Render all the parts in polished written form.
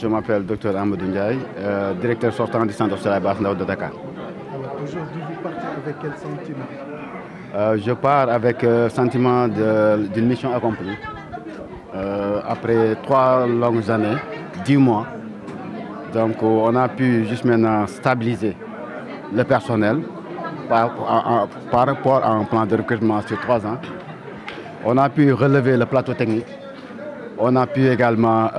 je m'appelle Dr Amadou Ndiaye, directeur sortant du centre hospitalier Abass Ndao de Dakar. Alors aujourd'hui, vous partez avec quel sentiment? Je pars avec le sentiment d'une mission accomplie. Après 3 longues années, 10 mois, donc on a pu juste maintenant stabiliser le personnel par rapport à un plan de recrutement sur 3 ans. On a pu relever le plateau technique. On a pu également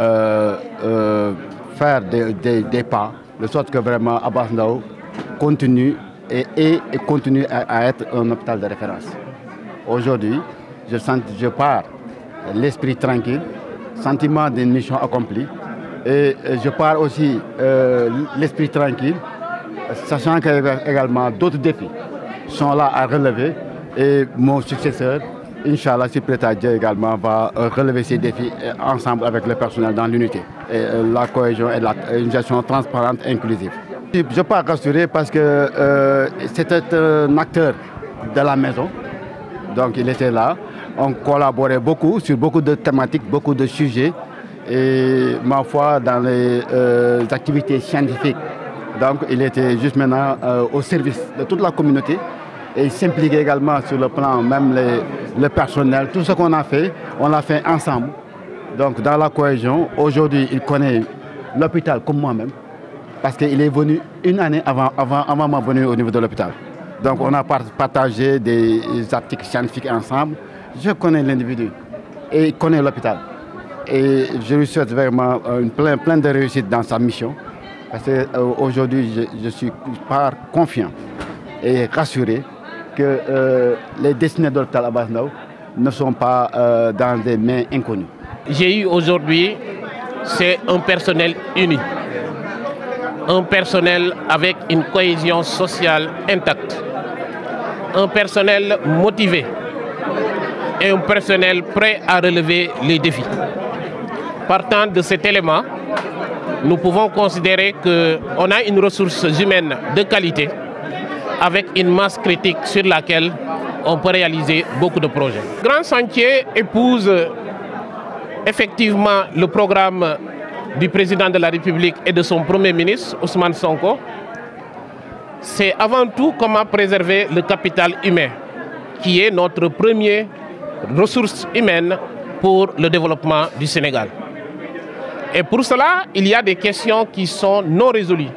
faire des pas, de sorte que vraiment Abass Ndao continue et continue à être un hôpital de référence. Aujourd'hui, je pars l'esprit tranquille, sentiment d'une mission accomplie, et je pars aussi l'esprit tranquille, sachant qu'également d'autres défis sont là à relever, et mon successeur, Inch'Allah, si prêt à Dieu également, va relever ces défis ensemble avec le personnel dans l'unité. Et la cohésion et une gestion transparente et inclusive. Je pars rassuré parce que c'était un acteur de la maison, donc il était là. On collaborait beaucoup sur beaucoup de thématiques, beaucoup de sujets, et ma foi dans les activités scientifiques. Donc il était juste maintenant au service de toute la communauté. Et il s'implique également sur le plan, même le personnel. Tout ce qu'on a fait, on l'a fait ensemble. Donc dans la cohésion, aujourd'hui, il connaît l'hôpital comme moi-même. Parce qu'il est venu une année avant ma venue au niveau de l'hôpital. Donc on a partagé des articles scientifiques ensemble. Je connais l'individu et il connaît l'hôpital. Et je lui souhaite vraiment plein de réussite dans sa mission. Parce qu'aujourd'hui, je suis confiant et rassuré que les destinées de l'hôpital Abass Ndao ne sont pas dans des mains inconnues. J'ai eu aujourd'hui, c'est un personnel uni, un personnel avec une cohésion sociale intacte, un personnel motivé et un personnel prêt à relever les défis. Partant de cet élément, nous pouvons considérer qu'on a une ressource humaine de qualité, avec une masse critique sur laquelle on peut réaliser beaucoup de projets. Grand Chantier épouse effectivement le programme du président de la République et de son Premier ministre, Ousmane Sonko. C'est avant tout comment préserver le capital humain, qui est notre première ressource humaine pour le développement du Sénégal. Et pour cela, il y a des questions qui sont non résolues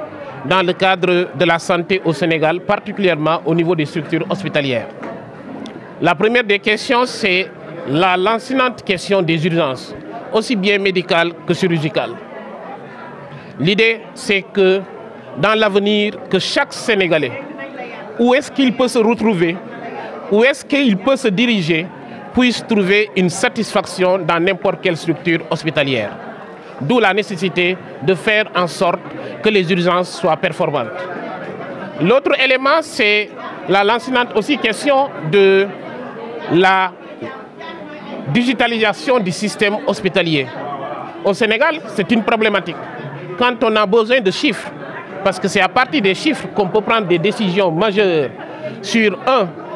dans le cadre de la santé au Sénégal, particulièrement au niveau des structures hospitalières. La première des questions, c'est la lancinante question des urgences, aussi bien médicales que chirurgicales. L'idée, c'est que dans l'avenir, que chaque Sénégalais, où est-ce qu'il peut se retrouver, où est-ce qu'il peut se diriger, puisse trouver une satisfaction dans n'importe quelle structure hospitalière. D'où la nécessité de faire en sorte que les urgences soient performantes. L'autre élément, c'est la lancinante aussi question de la digitalisation du système hospitalier. Au Sénégal, c'est une problématique. Quand on a besoin de chiffres, parce que c'est à partir des chiffres qu'on peut prendre des décisions majeures sur,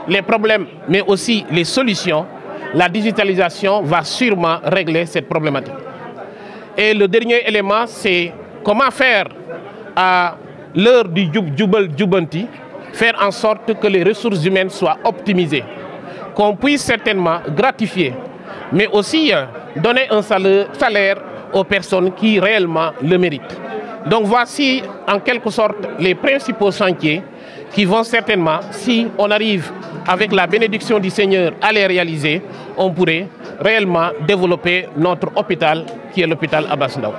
les problèmes, mais aussi les solutions, la digitalisation va sûrement régler cette problématique. Et le dernier élément, c'est comment faire à l'heure du Jubal Jubanti, faire en sorte que les ressources humaines soient optimisées, qu'on puisse certainement gratifier, mais aussi donner un salaire aux personnes qui réellement le méritent. Donc voici en quelque sorte les principaux chantiers qui vont certainement, si on arrive avec la bénédiction du Seigneur à les réaliser, on pourrait réellement développer notre hôpital qui est l'hôpital Abass Ndao.